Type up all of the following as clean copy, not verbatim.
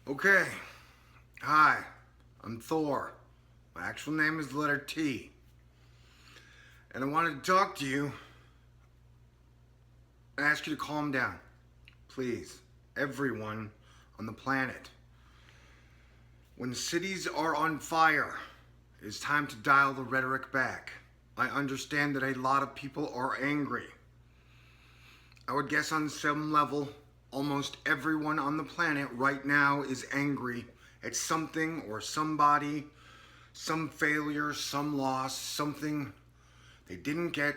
Okay, hi, I'm Thor. My actual name is the letter T. And I wanted to talk to you and ask you to calm down. Please, everyone on the planet. When cities are on fire, it is time to dial the rhetoric back. I understand that a lot of people are angry. I would guess on some level, almost everyone on the planet right now is angry at something or somebody, some failure, some loss, something they didn't get,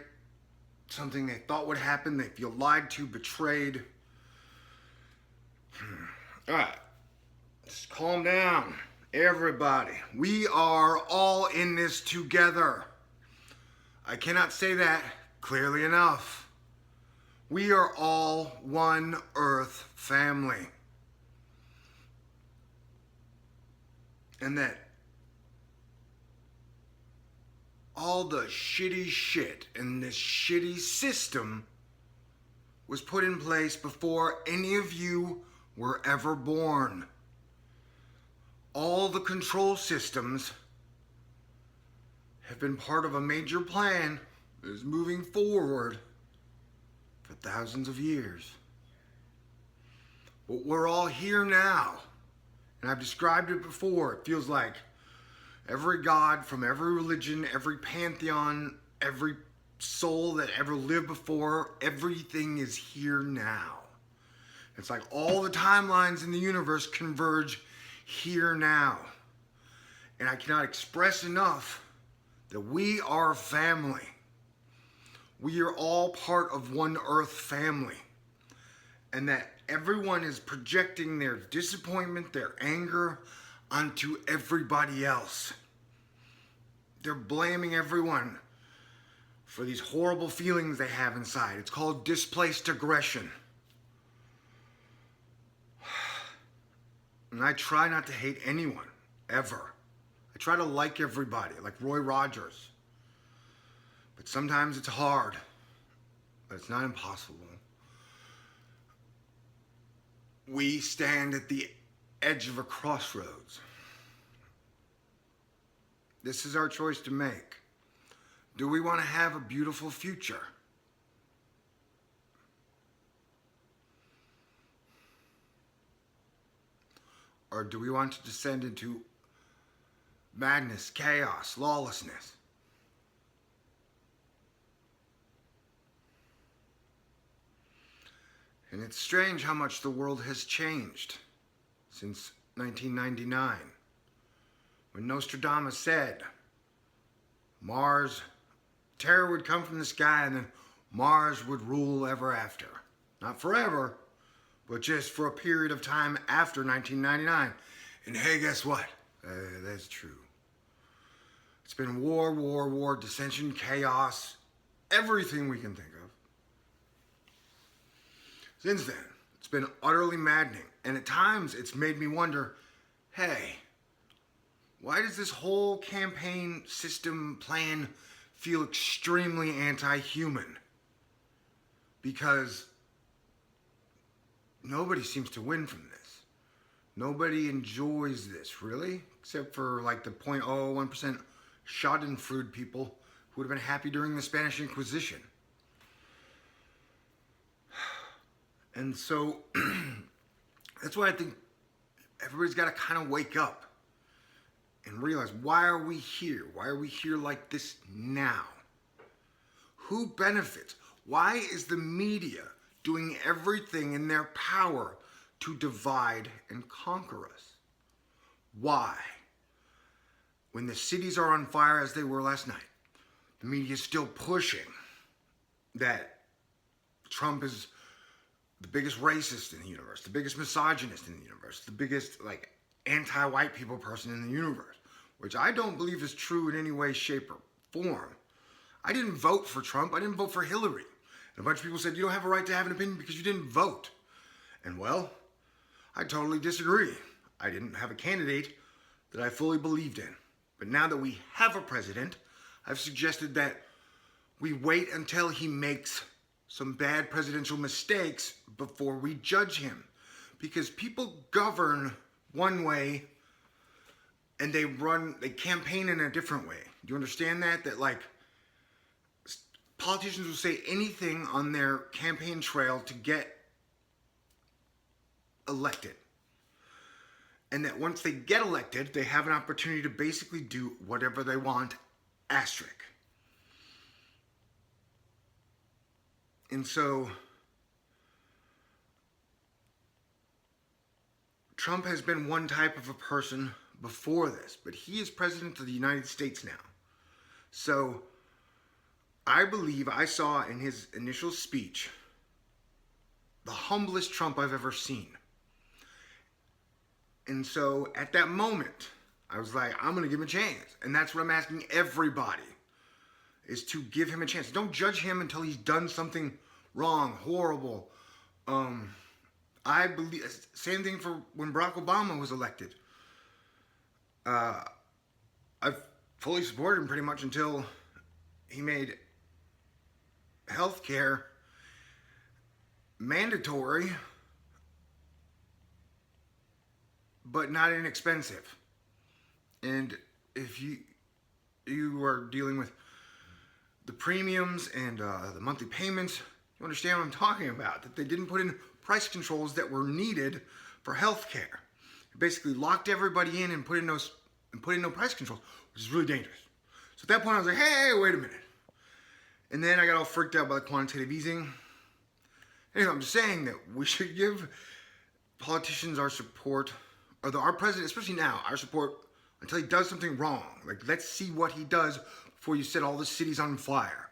something they thought would happen, they feel lied to, betrayed. Alright, just calm down. Everybody, we are all in this together. I cannot say that clearly enough. We are all one Earth family. And that all the shitty shit in this shitty system was put in place before any of you were ever born. All the control systems have been part of a major plan that is moving forward for thousands of years. But we're all here now, and I've described it before. It feels like every god from every religion, every pantheon, every soul that ever lived before, everything is here now. It's like all the timelines in the universe converge here now. And I cannot express enough that we are family. We are all part of one Earth family. And that everyone is projecting their disappointment, their anger onto everybody else. They're blaming everyone for these horrible feelings they have inside. It's called displaced aggression. And I try not to hate anyone, ever. I try to like everybody, like Roy Rogers. But sometimes it's hard, but it's not impossible. We stand at the edge of a crossroads. This is our choice to make. Do we want to have a beautiful future? Or do we want to descend into madness, chaos, lawlessness? And it's strange how much the world has changed since 1999, when Nostradamus said terror would come from the sky and then Mars would rule ever after. Not forever, but just for a period of time after 1999. And hey, guess what? That's true. It's been war, dissension, chaos, everything we can think of. Since then, it's been utterly maddening. And at times, it's made me wonder, hey, why does this whole campaign system plan feel extremely anti-human? Because nobody seems to win from this. Nobody enjoys this, really, except for like the 0.001% Schadenfreude people who would have been happy during the Spanish Inquisition. And so that's why I think everybody's got to kind of wake up and realize, why are we here? Why are we here like this now? Who benefits? Why is the media doing everything in their power to divide and conquer us? Why? When the cities are on fire as they were last night, the media is still pushing that Trump is the biggest racist in the universe, the biggest misogynist in the universe, the biggest anti-white people person in the universe, which I don't believe is true in any way, shape, or form. I didn't vote for Trump. I didn't vote for Hillary. And a bunch of people said, you don't have a right to have an opinion because you didn't vote. And well, I totally disagree. I didn't have a candidate that I fully believed in. But now that we have a president, I've suggested that we wait until he makes some bad presidential mistakes before we judge him. Because people govern one way and they campaign in a different way. Do you understand that? That like politicians will say anything on their campaign trail to get elected. And that once they get elected, they have an opportunity to basically do whatever they want, asterisk. And so Trump has been one type of a person before this, but he is president of the United States now. So I believe I saw in his initial speech the humblest Trump I've ever seen. And so at that moment, I was like, I'm going to give him a chance. And that's what I'm asking everybody, is to give him a chance. Don't judge him until he's done something wrong, horrible. I believe, same thing for when Barack Obama was elected. I've fully supported him pretty much until he made healthcare mandatory, but not inexpensive. And if you are dealing with the premiums and the monthly payments, you understand what I'm talking about. That they didn't put in price controls that were needed for healthcare. It basically locked everybody in and put in no price controls, which is really dangerous. So at that point, I was like, hey, wait a minute. And then I got all freaked out by the quantitative easing. Anyway, I'm just saying that we should give politicians our support, or our president, especially now, our support until he does something wrong. Like, let's see what he does before you set all the cities on fire.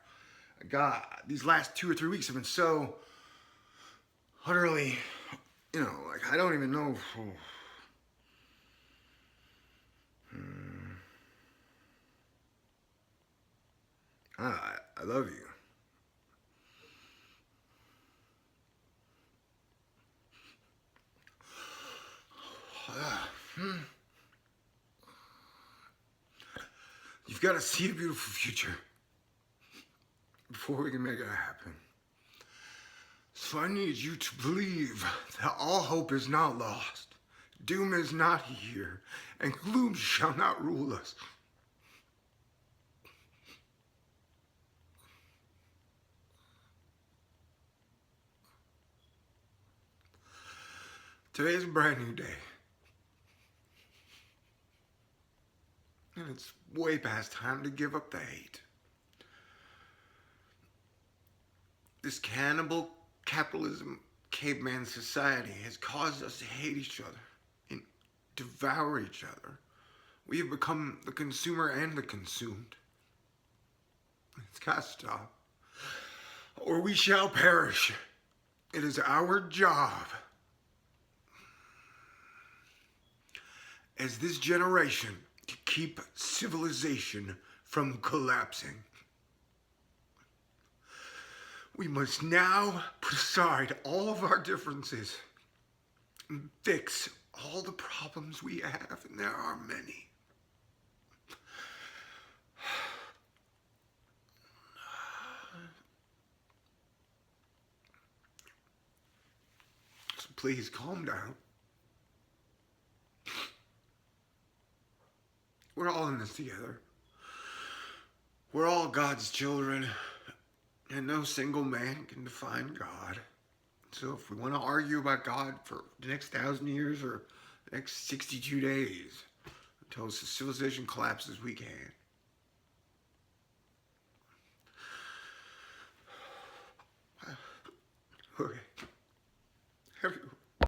God, these last 2 or 3 weeks have been so utterly, like, I don't even know. I love you. You've got to see a beautiful future before we can make it happen. So I need you to believe that all hope is not lost, doom is not here, and gloom shall not rule us. Today's a brand new day. And it's way past time to give up the hate. This cannibal capitalism caveman society has caused us to hate each other and devour each other. We have become the consumer and the consumed. It's got to stop, or we shall perish. It is our job as this generation to keep civilization from collapsing. We must now put aside all of our differences and fix all the problems we have, and there are many. So please calm down. We're all in this together. We're all God's children, and no single man can define God. So if we want to argue about God for the next 1,000 years or the next 62 days, until civilization collapses, we can.